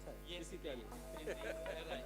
time. Yes, Physically. indeed. Right.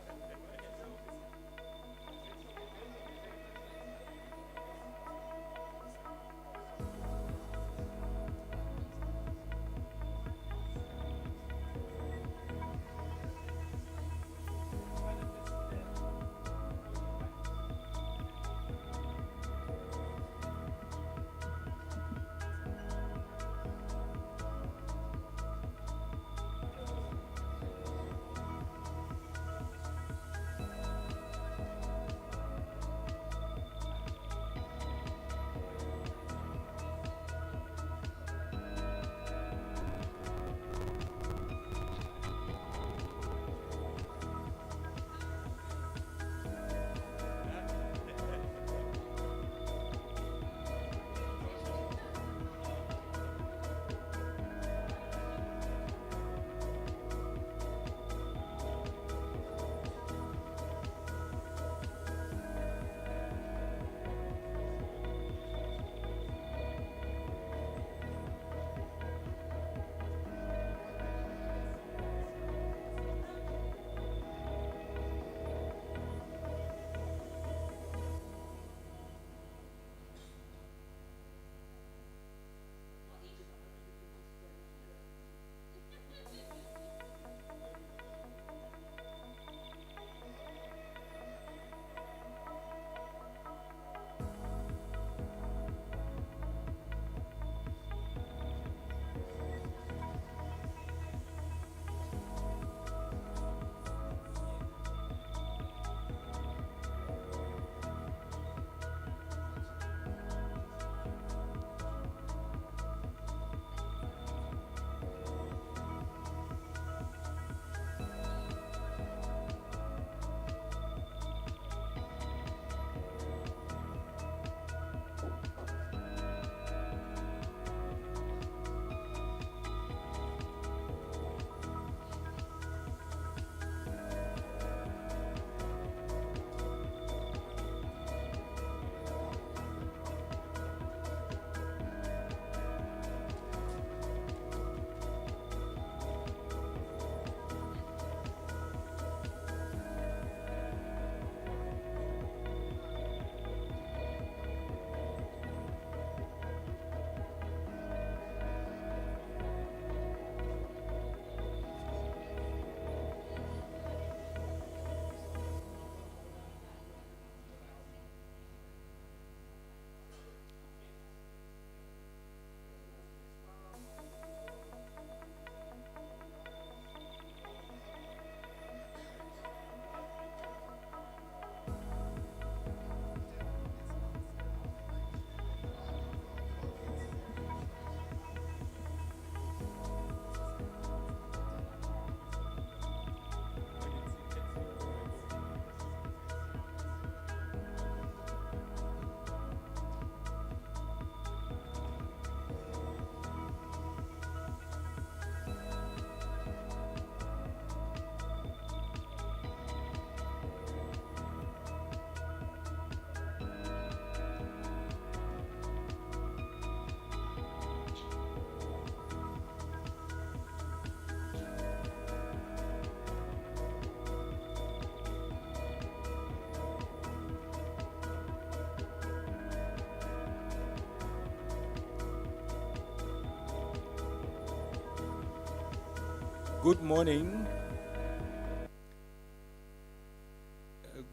Good morning.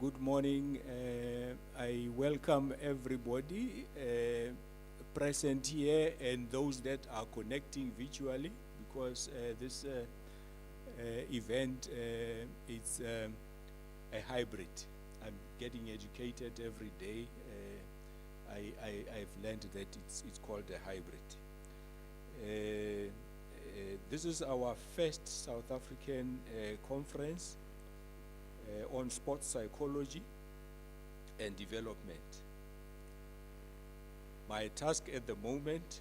Good morning. I welcome everybody present here and those that are connecting virtually, because this event is a hybrid. I'm getting educated every day. I've learned that it's called a hybrid. This is our first South African conference on sports psychology and development. My task at the moment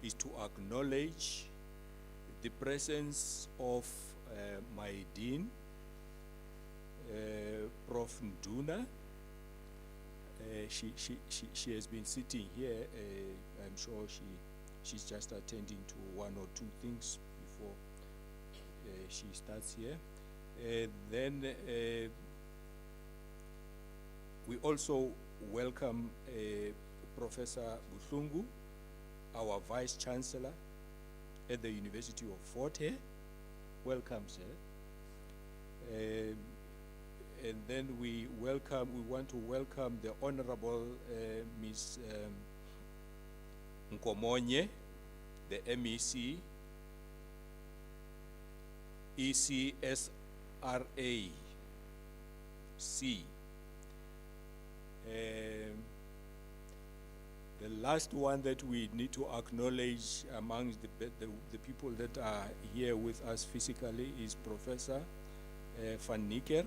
is to acknowledge the presence of my dean, Prof. Nduna. She has been sitting here. I'm sure she's just attending to one or two things before she starts here. Then we also welcome Professor Buhlungu, our Vice Chancellor at the University of Fort Hare. Welcome, sir. And then we want to welcome the Honorable Ms. Nkomonye, the MEC, ECSRA C. The last one that we need to acknowledge among the people that are here with us physically is Professor Van Niekerk.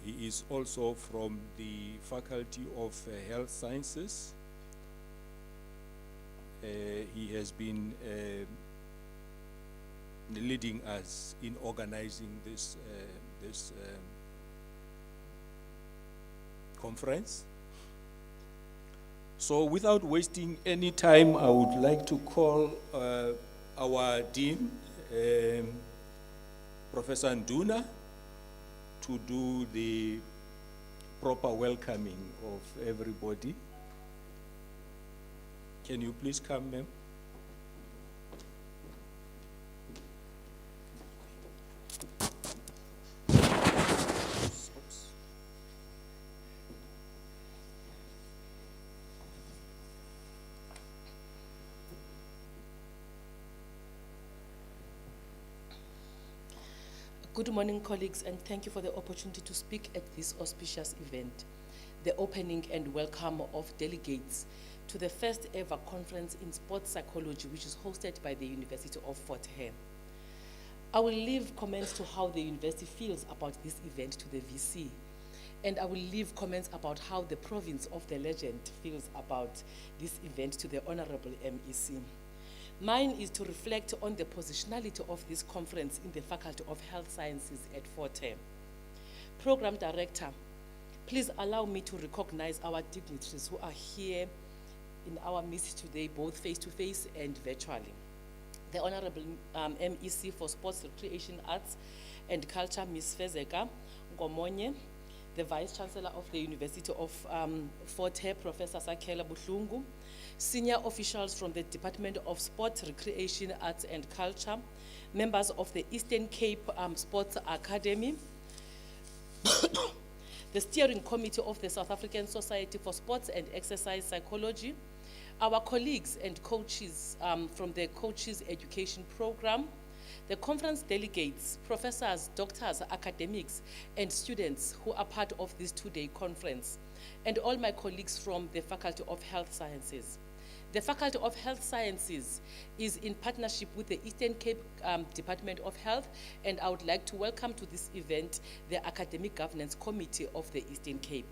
He is also from the Faculty of Health Sciences. He has been leading us in organizing this conference. So without wasting any time, I would like to call our Dean, Professor Nduna, to do the proper welcoming of everybody. Can you please come, ma'am? Good morning, colleagues, and thank you for the opportunity to speak at this auspicious event, the opening and welcome of delegates to the first ever conference in sports psychology, which is hosted by the University of Fort Hare. I will leave comments to how the university feels about this event to the VC, and I will leave comments about how the province of the legend feels about this event to the Honorable MEC. Mine is to reflect on the positionality of this conference in the Faculty of Health Sciences at Fort Hare. Program Director, please allow me to recognize our dignitaries who are here in our midst today, both face-to-face and virtually. The Honorable MEC for Sports, Recreation, Arts and Culture, Ms. Fezeka Ngomonye, the Vice Chancellor of the University of Fort Hare, Professor Sakela Buhlungu, senior officials from the Department of Sport, Recreation, Arts and Culture, members of the Eastern Cape Sports Academy, the Steering Committee of the South African Society for Sports and Exercise Psychology, our colleagues and coaches from the Coaches Education Program, the conference delegates, professors, doctors, academics, and students who are part of this two-day conference, and all my colleagues from the Faculty of Health Sciences. The Faculty of Health Sciences is in partnership with the Eastern Cape Department of Health, and I would like to welcome to this event the Academic Governance Committee of the Eastern Cape,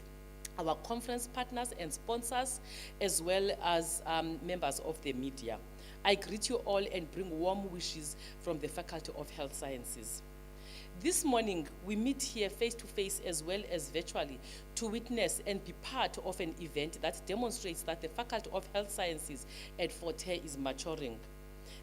our conference partners and sponsors, as well as members of the media. I greet you all and bring warm wishes from the Faculty of Health Sciences. This morning, we meet here face-to-face as well as virtually to witness and be part of an event that demonstrates that the Faculty of Health Sciences at Fort Hare is maturing.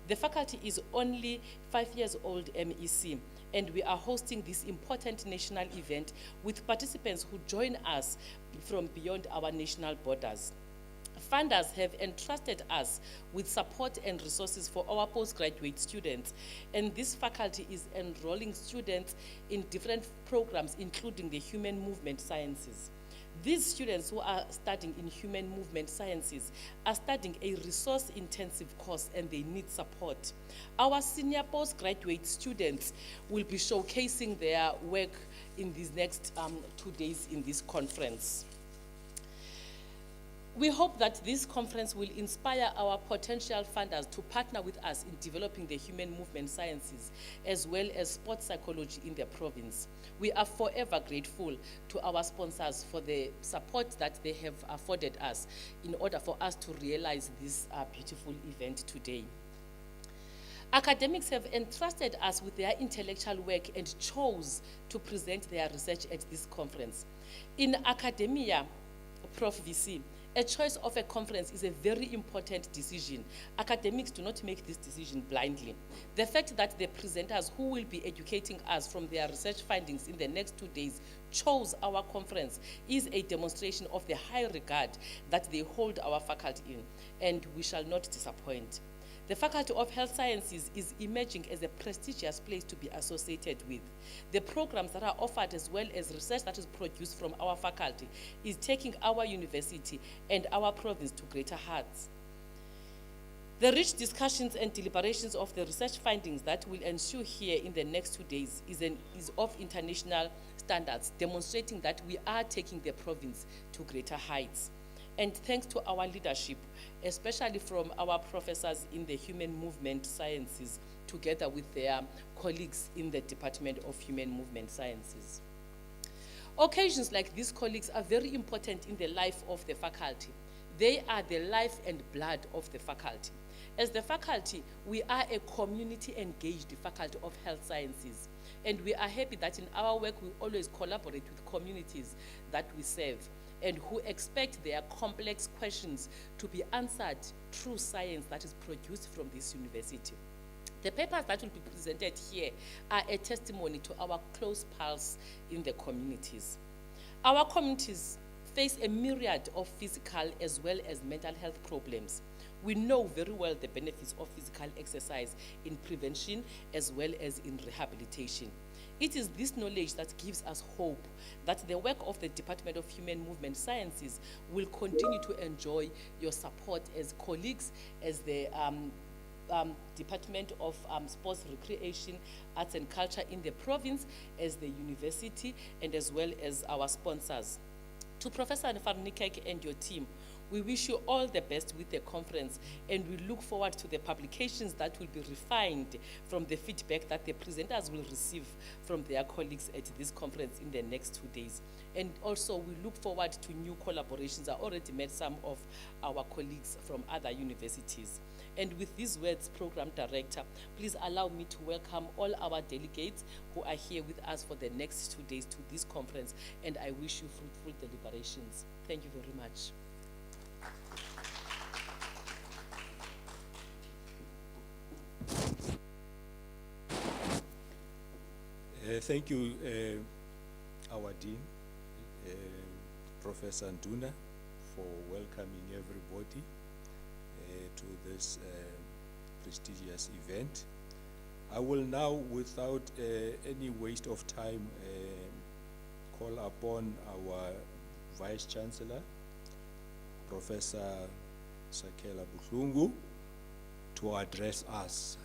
The faculty is only 5 years old MEC, and we are hosting this important national event with participants who join us from beyond our national borders. Funders have entrusted us with support and resources for our postgraduate students, and this faculty is enrolling students in different programs, including the human movement sciences. These students who are studying in human movement sciences are studying a resource-intensive course, and they need support. Our senior postgraduate students will be showcasing their work in these next 2 days in this conference. We hope that this conference will inspire our potential funders to partner with us in developing the human movement sciences as well as sports psychology in the province. We are forever grateful to our sponsors for the support that they have afforded us in order for us to realize this beautiful event today. Academics have entrusted us with their intellectual work and chose to present their research at this conference. In academia, Prof. VC, A choice of a conference is a very important decision. Academics do not make this decision blindly. The fact that the presenters who will be educating us from their research findings in the next 2 days chose our conference is a demonstration of the high regard that they hold our faculty in, and we shall not disappoint. The Faculty of Health Sciences is emerging as a prestigious place to be associated with. The programs that are offered, as well as research that is produced from our faculty, is taking our university and our province to greater heights. The rich discussions and deliberations of the research findings that will ensue here in the next 2 days is of international standards, demonstrating that we are taking the province to greater heights. And thanks to our leadership, especially from our professors in the human movement sciences, together with their colleagues in the Department of Human Movement Sciences. Occasions like these, colleagues, are very important in the life of the faculty. They are the life and blood of the faculty. As the faculty, we are a community-engaged faculty of health sciences, and we are happy that in our work we always collaborate with communities that we serve, and who expect their complex questions to be answered through science that is produced from this university. The papers that will be presented here are a testimony to our close pulse in the communities. Our communities face a myriad of physical as well as mental health problems. We know very well the benefits of physical exercise in prevention as well as in rehabilitation. It is this knowledge that gives us hope that the work of the Department of Human Movement Sciences will continue to enjoy your support as colleagues, as the Department of Sports, Recreation, Arts and Culture in the province, as the university, and as well as our sponsors. To Professor Farnikek and your team, we wish you all the best with the conference, and we look forward to the publications that will be refined from the feedback that the presenters will receive from their colleagues at this conference in the next 2 days. And also, we look forward to new collaborations. I already met some of our colleagues from other universities. And with these words, Program Director, please allow me to welcome all our delegates who are here with us for the next 2 days to this conference, and I wish you fruitful deliberations. Thank you very much. Thank you, our Dean, Professor Nduna, for welcoming everybody to this prestigious event. I will now, without any waste of time, call upon our Vice Chancellor, Professor Sakela Buhlungu, to address us.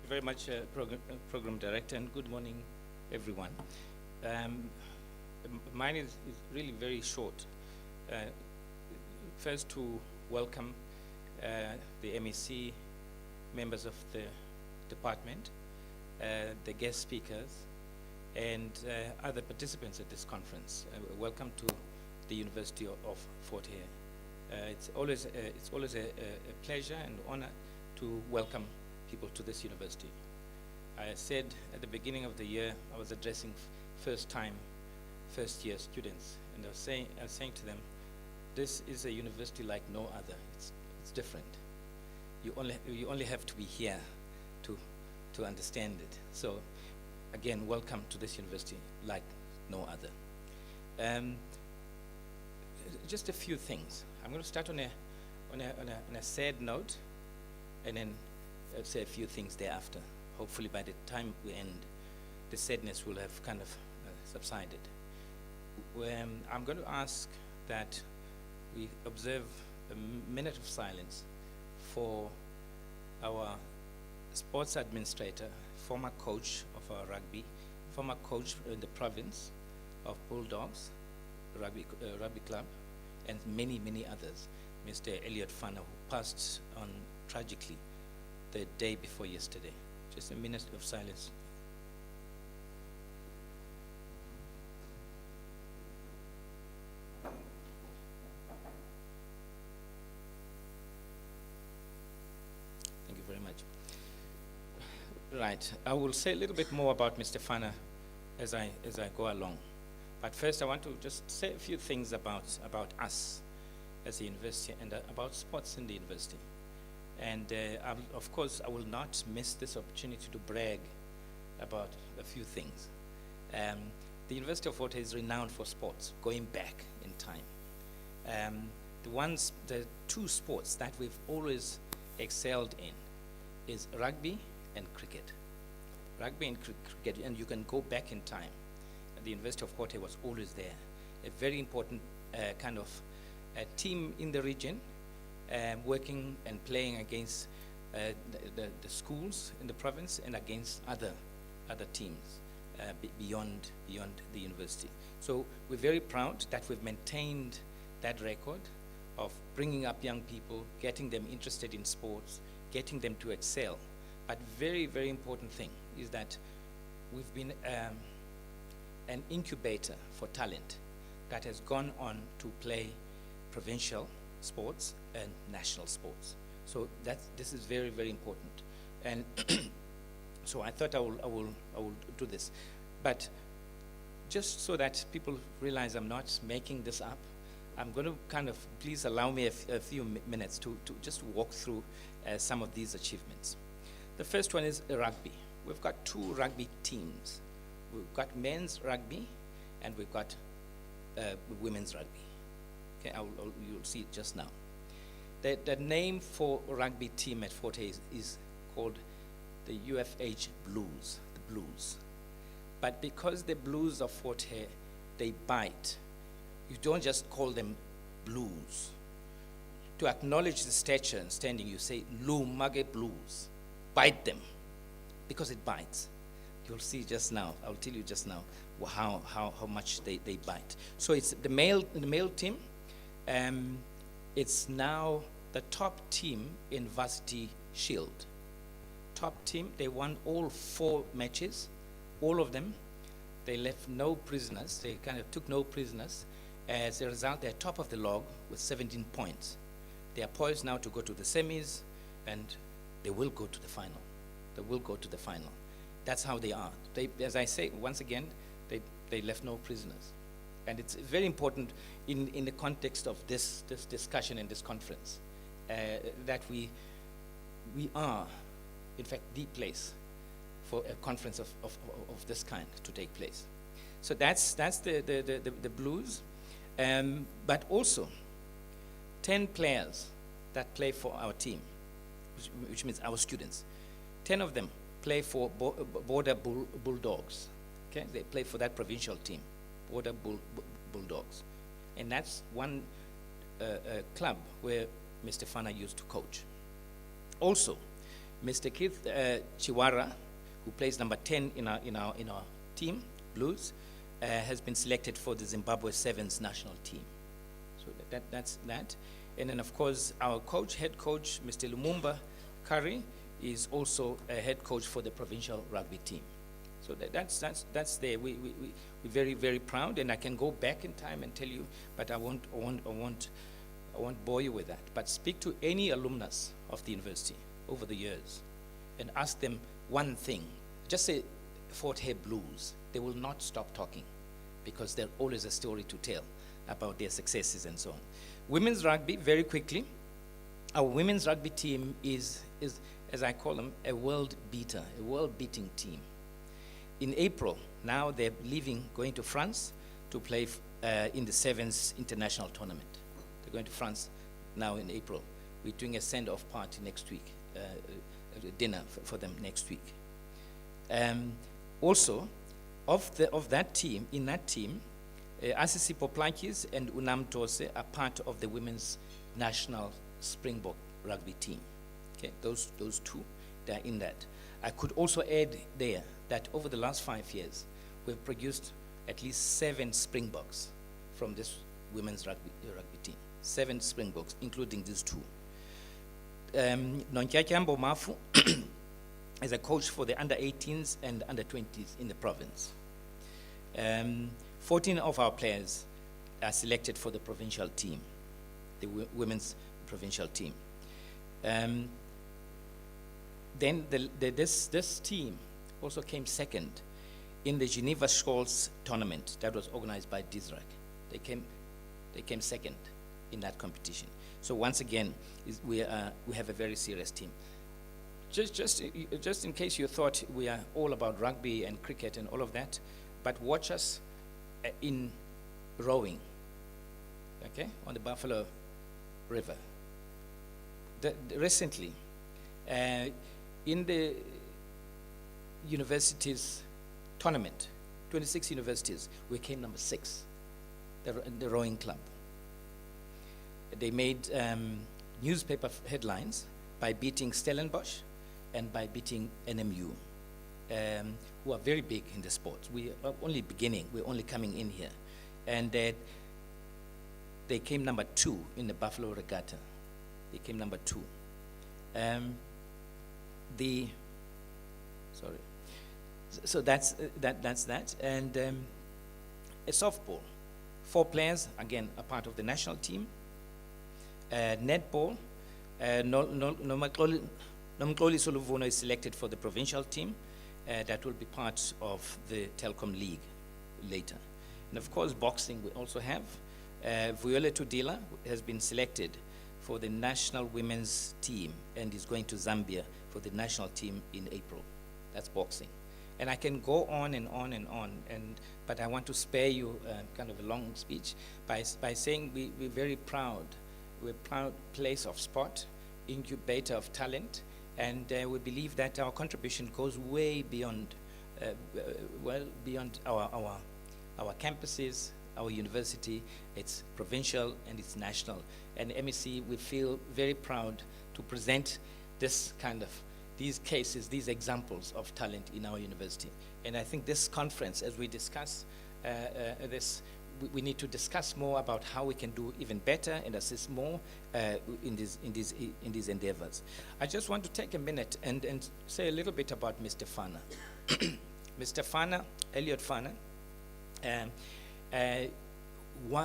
Very much, Program Director, and good morning, everyone. Mine is really very short. First, to welcome the MEC, members of the department, the guest speakers, and other participants at this conference. Welcome to the University of Fort Hare. It's always a pleasure and honor to welcome people to this university. I said at the beginning of the year, I was addressing first-year students, and I was saying to them, this is a university like no other. It's different. You only have to be here to understand it. So, again, welcome to this university like no other. Just a few things. I'm going to start on a sad note, and then I'll say a few things thereafter. Hopefully by the time we end, the sadness will have kind of subsided. I'm going to ask that we observe a minute of silence for our sports administrator, former coach of our rugby, former coach in the province of Bulldogs Rugby Club, and many, many others, Mr. Elliot Fana, who passed on tragically the day before yesterday. Just a minute of silence. Thank you very much. Right. I will say a little bit more about Mr. Fana as I go along. But first, I want to just say a few things about us as a university and about sports in the university. And of course, I will not miss this opportunity to brag about a few things. The University of Fort Hare is renowned for sports, going back in time. The two sports that we've always excelled in is rugby and cricket. Rugby and cricket, and you can go back in time. The University of Fort Hare was always there. A very important kind of team in the region, working and playing against the schools in the province and against other teams beyond the university. So we're very proud that we've maintained that record of bringing up young people, getting them interested in sports, getting them to excel. But very, very important thing is that we've been an incubator for talent that has gone on to play provincial sports and national sports. So this is very, very important. And so I thought I will do this. But just so that people realize I'm not making this up, I'm going to kind of, please allow me a few minutes to just walk through some of these achievements. The first one is rugby. We've got two rugby teams. We've got men's rugby and we've got women's rugby. Okay, you'll see it just now. The name for rugby team at Fort Hare is called the UFH Blues, the Blues. But because the Blues of Fort Hare, they bite, you don't just call them Blues. To acknowledge the stature and standing, you say Lumage Blues. Bite them, because it bites. You'll see just now, I'll tell you just now how much they bite. So it's the male team. It's now the top team in Varsity Shield. Top team, they won all 4 matches, all of them. They left no prisoners, they kind of took no prisoners. As a result, they're top of the log with 17 points. They are poised now to go to the semis, and they will go to the final. They will go to the final. That's how they are. They, as I say, once again, they left no prisoners. And it's very important in the context of this discussion and this conference that we are, in fact, the place for a conference of this kind to take place. So that's the Blues. But also 10 players that play for our team, which means our students. 10 of them play for Border Bulldogs. Okay, they play for that provincial team, Border Bulldogs. And that's one club where Mr. Fana used to coach. Also, Mr. Keith Chiwara, who plays number 10 in our team, Blues, has been selected for the Zimbabwe Sevens national team. So that's that. And then, of course, our head coach, Mr. Lumumba Curry, is also a head coach for the provincial rugby team. So that's there. We're very, very proud, and I can go back in time and tell you, but I won't bore you with that. But speak to any alumnus of the university over the years and ask them one thing. Just say Fort Hare Blues. They will not stop talking because there's always a story to tell about their successes and so on. Women's rugby, very quickly. Our women's rugby team is, as I call them, a world beater, a world-beating team. In April, now they're leaving, going to France to play in the Sevens international tournament. They're going to France now in April. We're doing a send-off party next week, a dinner for them next week. Also, of that team, in that team, Asisi Poplakis and Unam Tose are part of the women's national Springbok rugby team. Okay, those two, they're in that. I could also add there that over the last 5 years, we've produced at least 7 Springboks from this women's rugby team. 7 Springboks, including these 2. Nonkyakямbo Mafu is a coach for the under-18s and under-20s in the province. 14 of our players are selected for the provincial team, the women's provincial team. then this team also came second in the Geneva Scholz tournament that was organized by DISRAC. They came second in that competition. So once again, we have a very serious team. Just in case you thought we are all about rugby and cricket and all of that, but watch us in rowing, okay, on the Buffalo River. Recently, in the universities tournament, 26 universities, we came number 6, the rowing club. They made newspaper headlines by beating Stellenbosch and by beating NMU, who are very big in the sport. We are only beginning, we're only coming in here. And they came number 2 in the Buffalo Regatta. They came number 2. So that's that. And a softball, 4 players, again, a part of the national team. Netball, Nomxoli Soluvuno is selected for the provincial team. That will be part of the Telkom League later. And of course, boxing we also have. Vuyole Tudila has been selected for the national women's team and is going to Zambia for the national team in April. That's boxing. And I can go on and on and on, but I want to spare you kind of a long speech by saying we're very proud. We're a proud place of sport, incubator of talent, and we believe that our contribution goes way beyond, beyond our campuses, our university. It's provincial and it's national. And MEC, we feel very proud to present this kind of, these cases, these examples of talent in our university. And I think this conference, as we discuss we need to discuss more about how we can do even better and assist more in these endeavors. I just want to take a minute and say a little bit about Mr. Fana. Mr. Fana, Elliot Fana,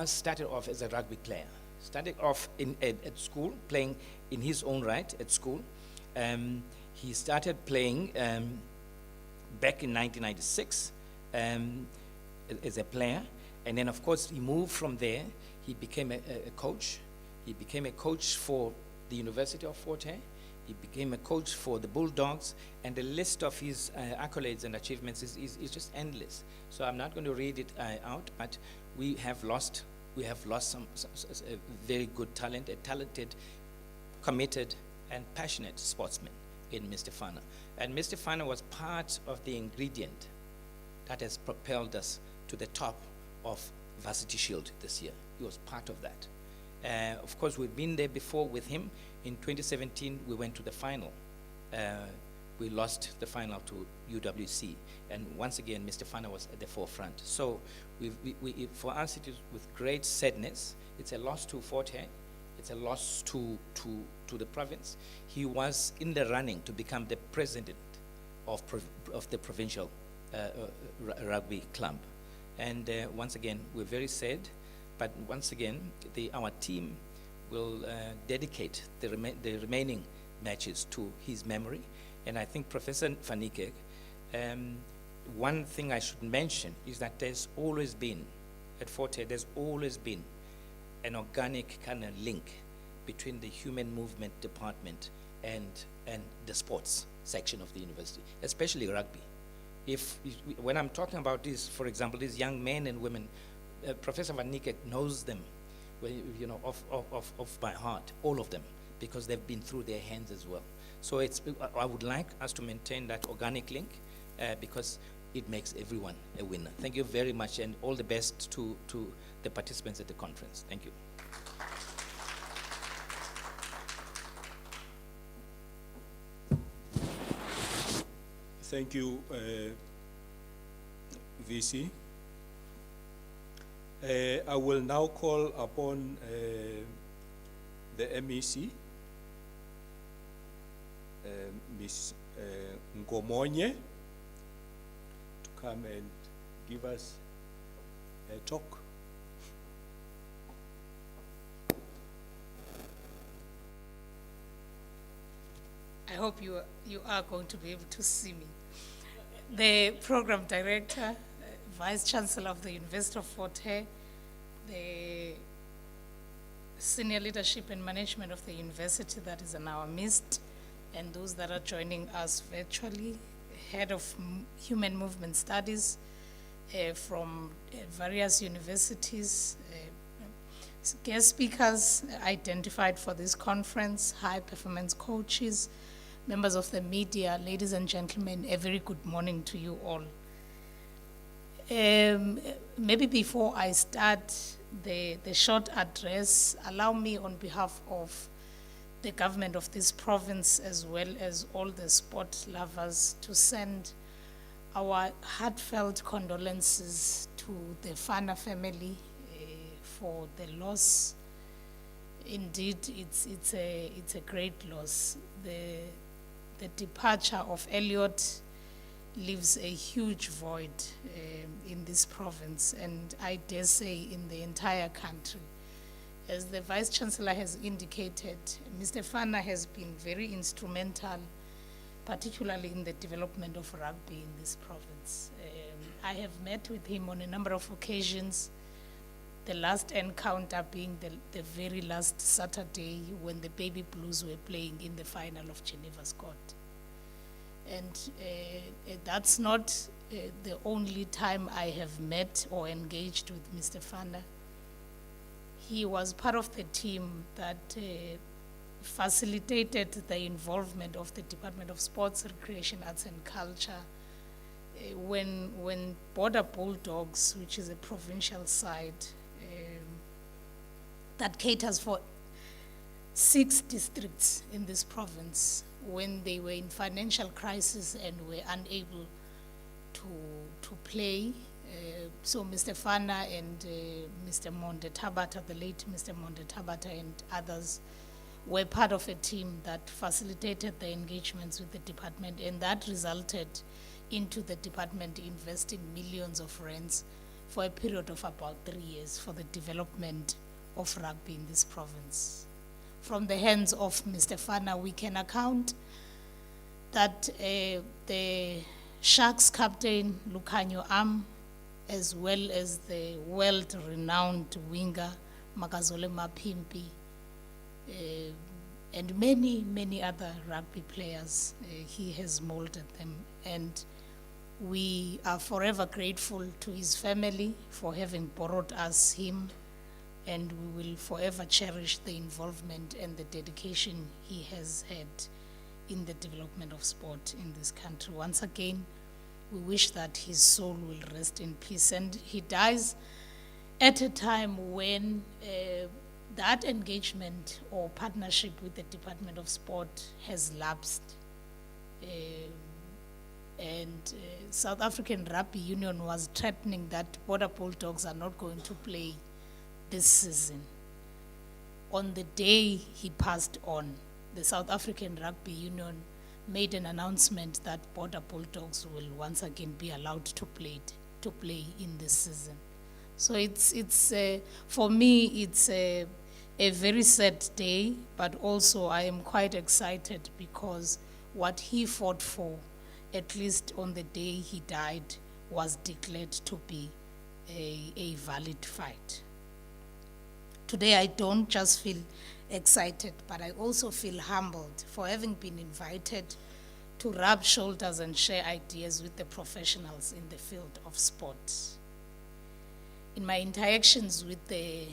started off as a rugby player. Started off at school, playing in his own right at school. He started playing back in 1996 as a player. And then, of course, he moved from there. He became a coach. He became a coach for the University of Fort Hare. He became a coach for the Bulldogs. And the list of his accolades and achievements is just endless. So I'm not going to read it out, but we have lost some very good talent, a talented, committed, and passionate sportsman in Mr. Fana. And Mr. Fana was part of the ingredient that has propelled us to the top of Varsity Shield this year. He was part of that. Of course, we've been there before with him. In 2017, we went to the final. We lost the final to UWC. And once again, Mr. Fana was at the forefront. So for us, it is with great sadness. It's a loss to Fort Hare. It's a loss to the province. He was in the running to become the president of the provincial rugby club. And once again, we're very sad, but once again, our team will dedicate the remaining matches to his memory. And I think Professor Vanike, one thing I should mention is that there's always been, at Fort Hare, there's always been an organic kind of link between the human movement department and the sports section of the university, especially rugby. When I'm talking about this, for example, these young men and women, Professor Van Niekerk knows them, of by heart, all of them, because they've been through their hands as well. So I would like us to maintain that organic link because it makes everyone a winner. Thank you very much, and all the best to the participants at the conference. Thank you. Thank you, VC. I will now call upon the MEC, Ms. Ngomonye, to come and give us a talk. I hope you are going to be able to see me. The program director, vice chancellor of the University of Fort Hare, the senior leadership and management of the university that is in our midst, and those that are joining us virtually, head of human movement studies from various universities, guest speakers identified for this conference, high performance coaches, members of the media, ladies and gentlemen, a very good morning to you all. Maybe before I start the short address, allow me on behalf of the government of this province as well as all the sport lovers to send our heartfelt condolences to the Fana family for the loss. Indeed, it's a great loss. The departure of Elliot leaves a huge void in this province, and I dare say in the entire country. As the Vice Chancellor has indicated, Mr. Fana has been very instrumental, particularly in the development of rugby in this province. I have met with him on a number of occasions, the last encounter being the very last Saturday when the Baby Blues were playing in the final of Geneva's Court. And that's not the only time I have met or engaged with Mr. Fana. He was part of the team that facilitated the involvement of the Department of Sports, Recreation, Arts and Culture when Border Bulldogs, which is a provincial side that caters for 6 districts in this province, when they were in financial crisis and were unable to play. So Mr. Fana and Mr. Monde Tabata, the late Mr. Monde Tabata and others were part of a team that facilitated the engagements with the department, and that resulted into the department investing millions of rands for a period of about 3 years for the development of rugby in this province. From the hands of Mr. Fana, we can account that the Sharks captain, Lucanio Am, as well as the world-renowned winger, Makazole Mapimpi, and many, many other rugby players, he has molded them. And we are forever grateful to his family for having borrowed us him, and we will forever cherish the involvement and the dedication he has had in the development of sport in this country. Once again, we wish that his soul will rest in peace. And he dies at a time when that engagement or partnership with the Department of Sport has lapsed. South African Rugby Union was threatening that Border Bulldogs are not going to play this season. On the day he passed on, the South African Rugby Union made an announcement that Border Bulldogs will once again be allowed to play in this season. So it's for me, it's a very sad day, but also I am quite excited because what he fought for, at least on the day he died, was declared to be a valid fight. Today I don't just feel excited, but I also feel humbled for having been invited to rub shoulders and share ideas with the professionals in the field of sport. In my interactions with the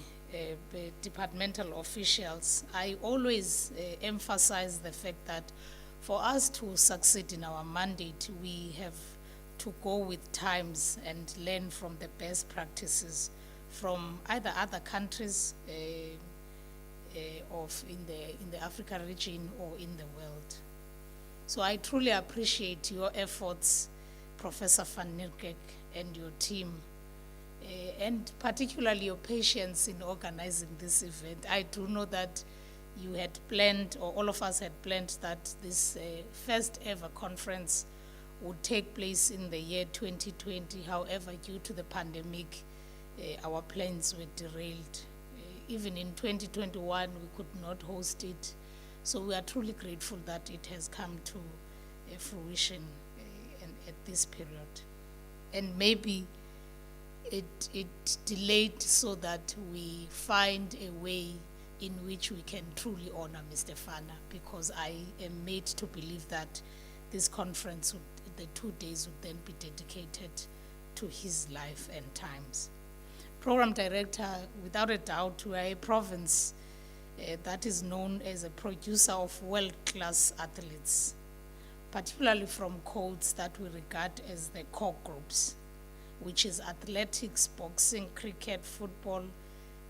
departmental officials, I always emphasize the fact that for us to succeed in our mandate, we have to go with times and learn from the best practices from either other countries in the Africa region or in the world. So I truly appreciate your efforts, Professor van Niekerk and your team, and particularly your patience in organizing this event. I do know that you had planned, or all of us had planned, that this first ever conference would take place in the year 2020. However, due to the pandemic, our plans were derailed. Even in 2021, we could not host it. So we are truly grateful that it has come to fruition and at this period. And maybe it delayed so that we find a way in which we can truly honor Mr. Fana, because I am made to believe that this conference, the 2 days, would then be dedicated to his life and times. Program Director, without a doubt, we are a province that is known as a producer of world-class athletes, particularly from codes that we regard as the core groups, which is athletics, boxing, cricket, football,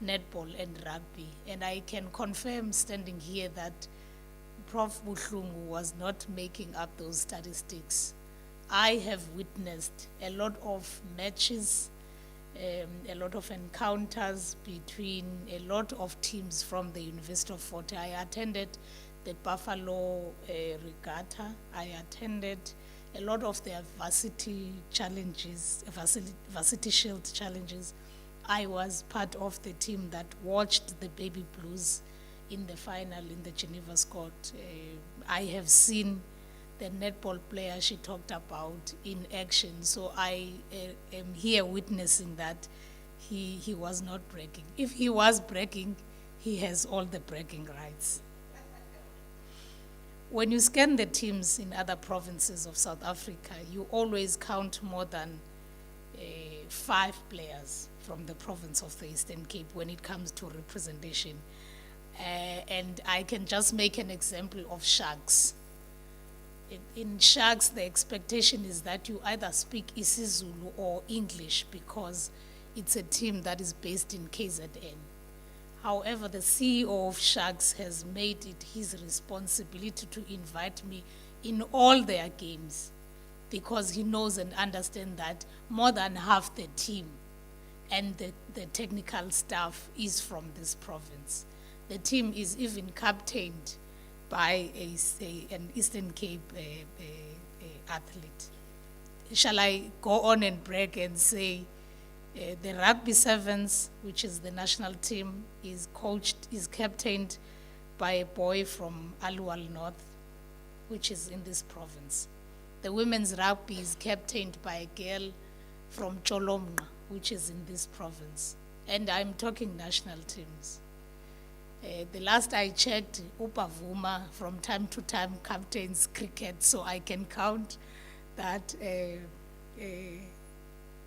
netball, and rugby. And I can confirm, standing here, that Prof. Buhlungu was not making up those statistics. I have witnessed a lot of matches, a lot of encounters between a lot of teams from the University of Fort Hare. I attended the Buffalo Regatta. I attended a lot of their varsity challenges, varsity shield challenges. I was part of the team that watched the Baby Blues in the final in the Geneva Court. I have seen the netball player she talked about in action, so I am here witnessing that he was not bragging. If he was bragging, he has all the bragging rights. When you scan the teams in other provinces of South Africa, you always count more than 5 players from the province of the Eastern Cape when it comes to representation. And I can just make an example of Sharks. In Sharks, the expectation is that you either speak isiZulu or English, because it's a team that is based in KZN. However, the CEO of Sharks has made it his responsibility to invite me in all their games, because he knows and understands that more than half the team and the technical staff is from this province. The team is even captained by an Eastern Cape athlete. Shall I go on and brag and say the Rugby Sevens, which is the national team, is captained by a boy from Aluwal North, which is in this province. The women's rugby is captained by a girl from Cholomna, which is in this province. And I'm talking national teams. The last I checked, Upavuma from time to time captains cricket, so I can count that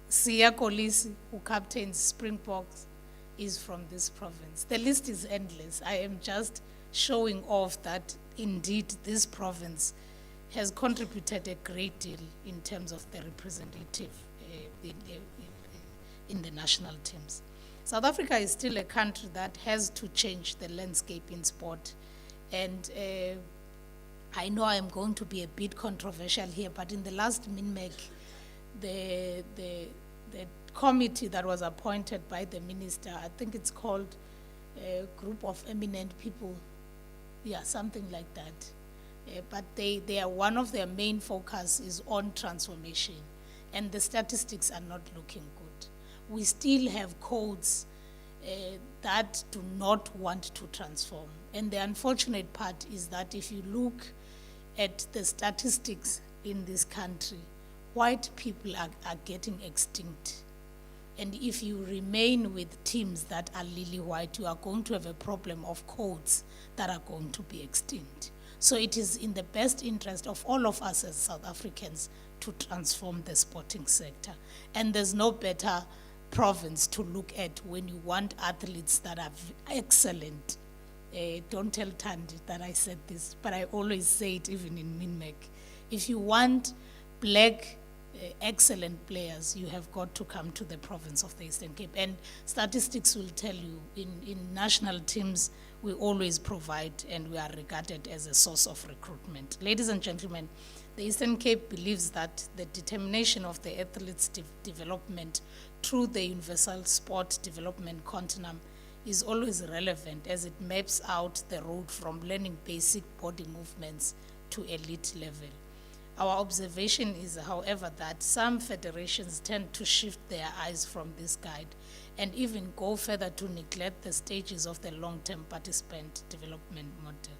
Sia Kolisi, who captains Springboks, is from this province. The list is endless. I am just showing off that indeed this province has contributed a great deal in terms of the representative in the national teams. South Africa is still a country that has to change the landscape in sport. And I know I'm going to be a bit controversial here, but in the last MINMEC, the committee that was appointed by the minister, I think it's called a Group of Eminent People, yeah, something like that. But they are, one of their main focus is on transformation, and the statistics are not looking good. We still have codes that do not want to transform. And the unfortunate part is that if you look at the statistics in this country, white people are getting extinct. And if you remain with teams that are lily white, you are going to have a problem of codes that are going to be extinct. So it is in the best interest of all of us as South Africans to transform the sporting sector. And there's no better province to look at when you want athletes that are excellent. Don't tell Tandi that I said this, but I always say it even in MINMEC. If you want black excellent players, you have got to come to the province of the Eastern Cape. And statistics will tell you, in national teams, we always provide and we are regarded as a source of recruitment. Ladies and gentlemen, the Eastern Cape believes that the determination of the athletes' development through the Universal Sport Development Continuum is always relevant, as it maps out the road from learning basic body movements to elite level. Our observation is, however, that some federations tend to shift their eyes from this guide and even go further to neglect the stages of the long-term participant development model.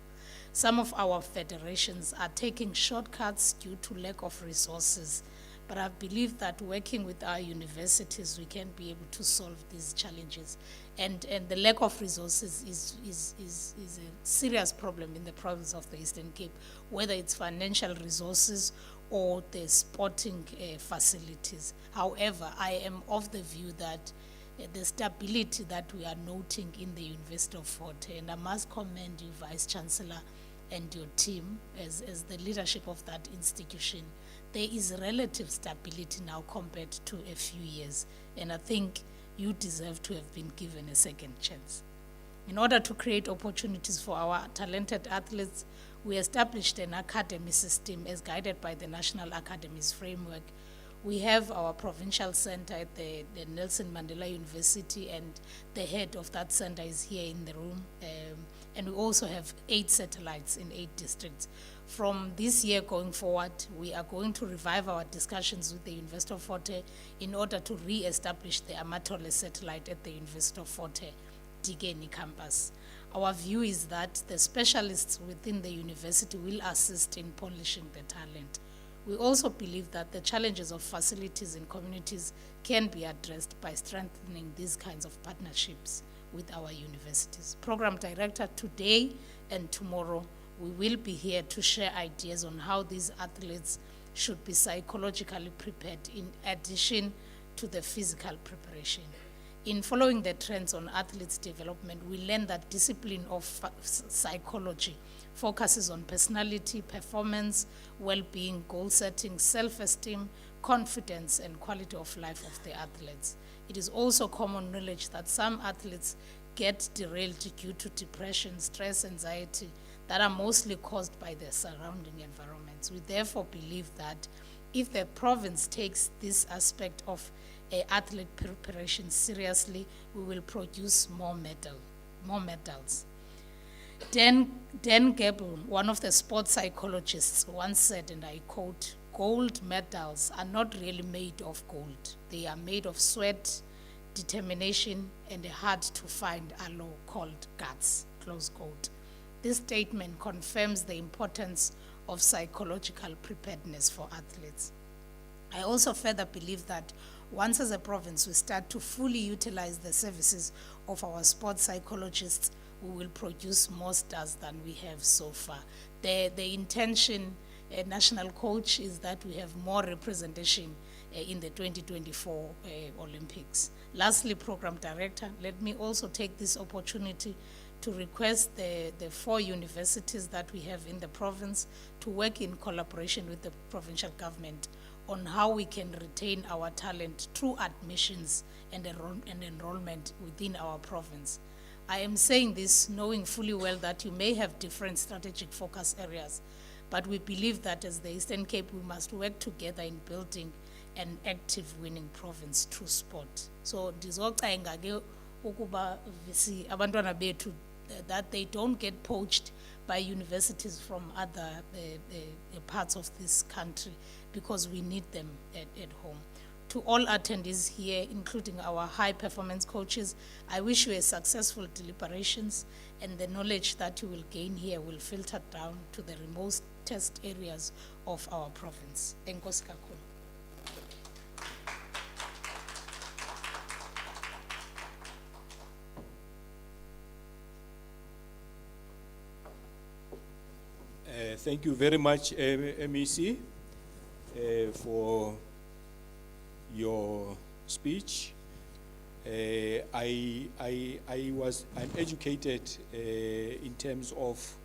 Some of our federations are taking shortcuts due to lack of resources, but I believe that working with our universities, we can be able to solve these challenges. And the lack of resources is a serious problem in the province of the Eastern Cape, whether it's financial resources or the sporting facilities. However, I am of the view that the stability that we are noting in the University of Fort Hare, and I must commend you, Vice Chancellor, and your team as the leadership of that institution. There is relative stability now compared to a few years, and I think you deserve to have been given a second chance. In order to create opportunities for our talented athletes, we established an academy system as guided by the National Academies Framework. We have our provincial center at the Nelson Mandela University, and the head of that center is here in the room. And we also have 8 satellites in 8 districts. From this year going forward, we are going to revive our discussions with the University of Fort Hare in order to re-establish the Amatole satellite at the University of Fort Hare, Digeni campus. Our view is that the specialists within the university will assist in polishing the talent. We also believe that the challenges of facilities in communities can be addressed by strengthening these kinds of partnerships with our universities. Program Director, today and tomorrow, we will be here to share ideas on how these athletes should be psychologically prepared in addition to the physical preparation. In following the trends on athletes' development, we learn that discipline of psychology focuses on personality, performance, well-being, goal setting, self-esteem, confidence, and quality of life of the athletes. It is also common knowledge that some athletes get derailed due to depression, stress, anxiety that are mostly caused by their surrounding environments. We therefore believe that if the province takes this aspect of athlete preparation seriously, we will produce more medals. Dan Gable, one of the sports psychologists, once said, and I quote, "Gold medals are not really made of gold. They are made of sweat, determination, and a hard-to-find alloy called guts," close quote. This statement confirms the importance of psychological preparedness for athletes. I also further believe that once as a province we start to fully utilize the services of our sports psychologists, we will produce more stars than we have so far. The intention, national coach, is that we have more representation in the 2024 Olympics. Lastly, Program Director, let me also take this opportunity to request the 4 universities that we have in the province to work in collaboration with the provincial government on how we can retain our talent through admissions and enrollment within our province. I am saying this knowing fully well that you may have different strategic focus areas, but we believe that as the Eastern Cape, we must work together in building an active winning province through sport. So ndizocenga ke ukuba abantwana bethu that they don't get poached by universities from other parts of this country, because we need them at home. To all attendees here, including our high performance coaches, I wish you a successful deliberations, and the knowledge that you will gain here will filter down to the remotest areas of our province. Enkosi kakhulu. Thank you very much, MEC, for your speech. I'm educated in terms of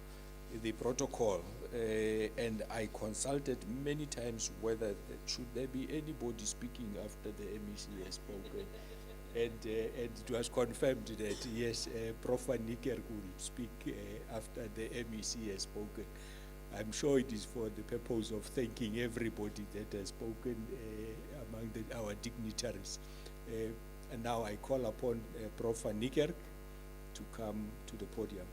the protocol, and I consulted many times whether should there be anybody speaking after the MEC has spoken. And it was confirmed that yes, Prof. Niker will speak after the MEC has spoken. I'm sure it is for the purpose of thanking everybody that has spoken among our dignitaries. And now I call upon Prof. Niker to come to the podium.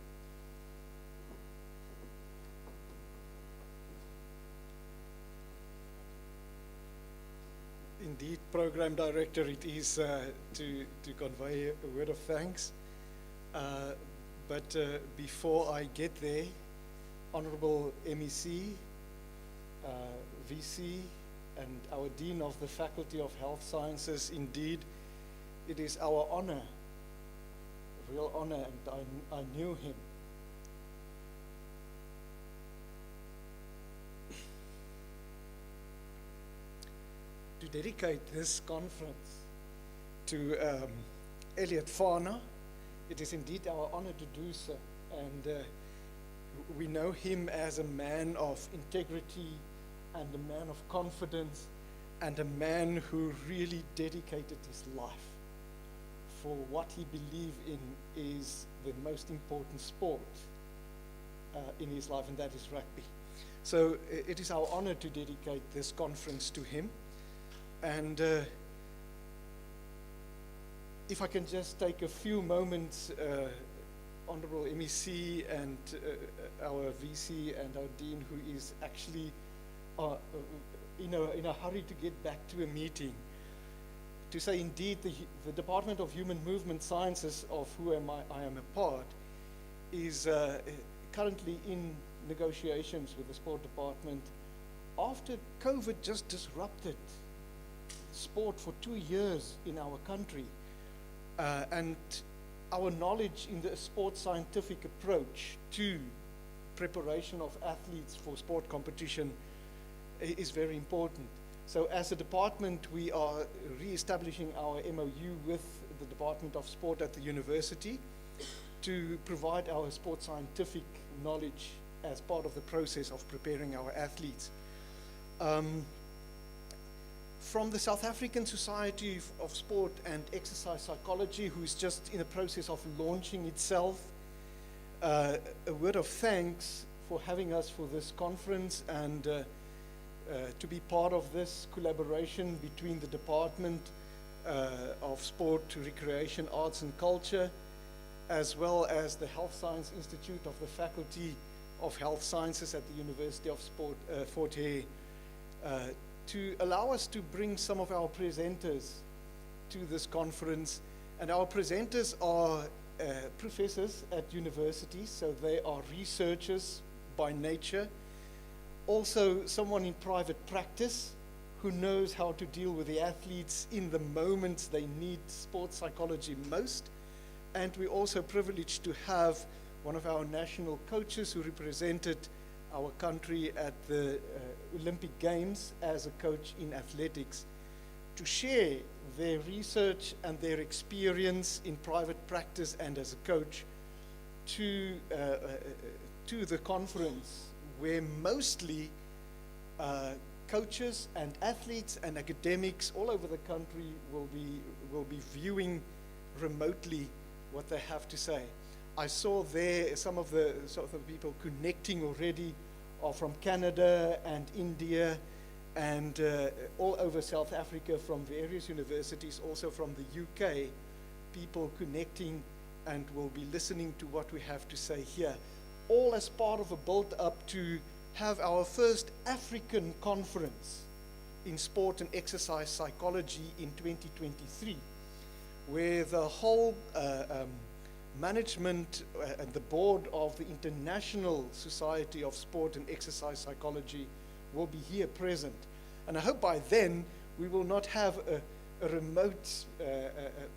Indeed, Program Director, it is to convey a word of thanks. But before I get there, Honorable MEC, VC, and our Dean of the Faculty of Health Sciences. Indeed, it is our honor, real honor, and I knew him. To dedicate this conference to Elliot Farner, it is indeed our honor to do so. And we know him as a man of integrity and a man of confidence and a man who really dedicated his life for what he believed in is the most important sport in his life, and that is rugby. So it is our honor to dedicate this conference to him. And if I can just take a few moments, Honorable MEC and our VC and our Dean, who is actually in a hurry to get back to a meeting, to say indeed the Department of Human Movement Sciences, of who I am a part, is currently in negotiations with the sport department after COVID just disrupted sport for 2 years in our country. And our knowledge in the sports scientific approach to preparation of athletes for sport competition is very important. So as a department, we are re-establishing our MOU with the Department of Sport at the university to provide our sports scientific knowledge as part of the process of preparing our athletes. From the South African Society of Sport and Exercise Psychology, who is just in the process of launching itself, a word of thanks for having us for this conference and to be part of this collaboration between the Department of Sport, Recreation, Arts and Culture, as well as the Health Science Institute of the Faculty of Health Sciences at the University of Fort Hare, to allow us to bring some of our presenters to this conference. And our presenters are professors at universities, so they are researchers by nature. Also someone in private practice who knows how to deal with the athletes in the moments they need sports psychology most. And we're also privileged to have one of our national coaches who represented our country at the Olympic Games as a coach in athletics, to share their research and their experience in private practice and as a coach to the conference, where mostly coaches and athletes and academics all over the country will be viewing remotely what they have to say. I saw there some of the people connecting already are from Canada and India and all over South Africa from various universities, also from the UK, people connecting and will be listening to what we have to say here, all as part of a build-up to have our first African conference in sport and exercise psychology in 2023, where the whole management and the board of the International Society of Sport and Exercise Psychology will be here present. And I hope by then we will not have a remote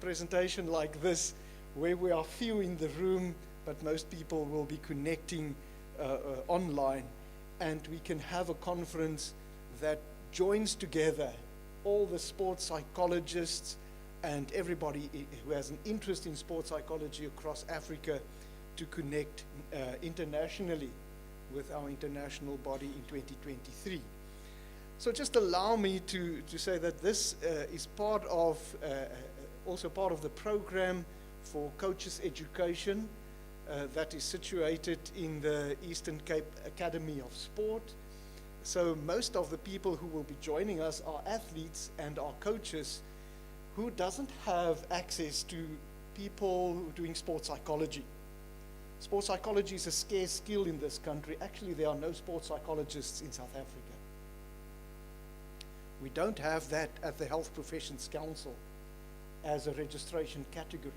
presentation like this, where we are few in the room, but most people will be connecting online, and we can have a conference that joins together all the sports psychologists and everybody who has an interest in sports psychology across Africa to connect internationally with our international body in 2023. So just allow me to say that this is part of, also part of the program for coaches education that is situated in the Eastern Cape Academy of Sport. So most of the people who will be joining us are athletes and are coaches who doesn't have access to people doing sports psychology. Sports psychology is a scarce skill in this country. Actually, there are no sports psychologists in South Africa. We don't have that at the Health Professions Council as a registration category.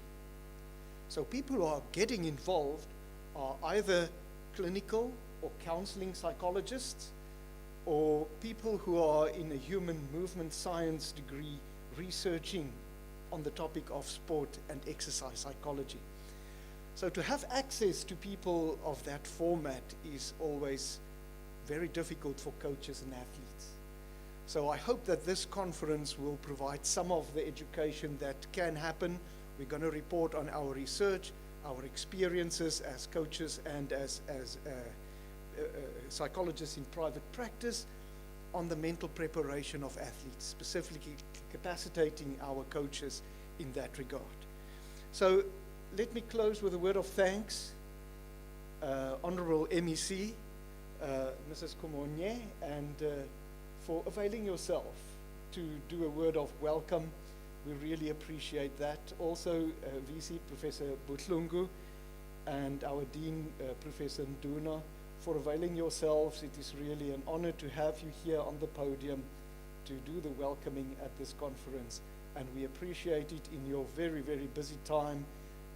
So people who are getting involved are either clinical or counseling psychologists, or people who are in a human movement science degree researching on the topic of sport and exercise psychology. So to have access to people of that format is always very difficult for coaches and athletes. So I hope that this conference will provide some of the education that can happen. We're going to report on our research, our experiences as coaches and as psychologists in private practice on the mental preparation of athletes, specifically capacitating our coaches in that regard. So let me close with a word of thanks. Honorable MEC, Mrs. Komonye, and for availing yourself to do a word of welcome. We really appreciate that. Also, VC Professor Butlungu and our Dean, Professor Nduna, for availing yourselves. It is really an honor to have you here on the podium to do the welcoming at this conference. And we appreciate it in your very, very busy time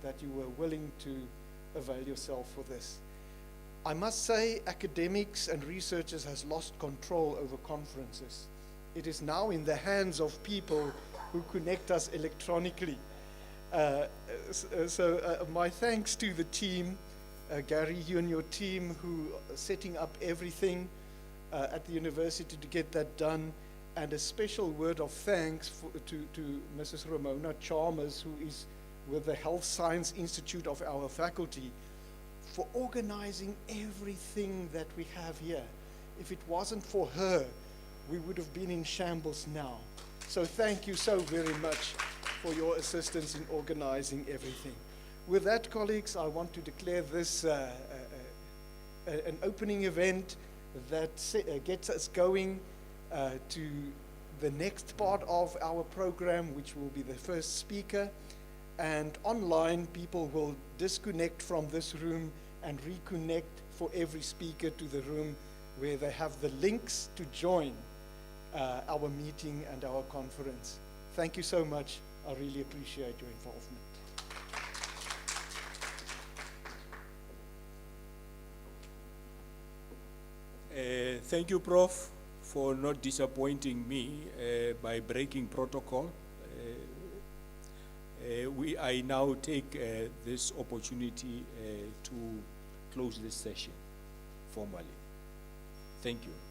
that you were willing to avail yourself for this. I must say, academics and researchers has lost control over conferences. It is now in the hands of people who connect us electronically. My thanks to the team, Gary, you and your team who are setting up everything at the university to get that done, and a special word of thanks to Mrs. Ramona Chalmers, who is with the Health Science Institute of our faculty, for organizing everything that we have here. If it wasn't for her, we would have been in shambles now. So thank you so very much for your assistance in organizing everything. With that, colleagues, I want to declare this an opening event that gets us going to the next part of our program, which will be the first speaker. And online, people will disconnect from this room and reconnect for every speaker to the room where they have the links to join our meeting and our conference. Thank you so much. I really appreciate your involvement. Thank you, Prof, for not disappointing me by breaking protocol. I now take this opportunity to close this session formally. Thank you.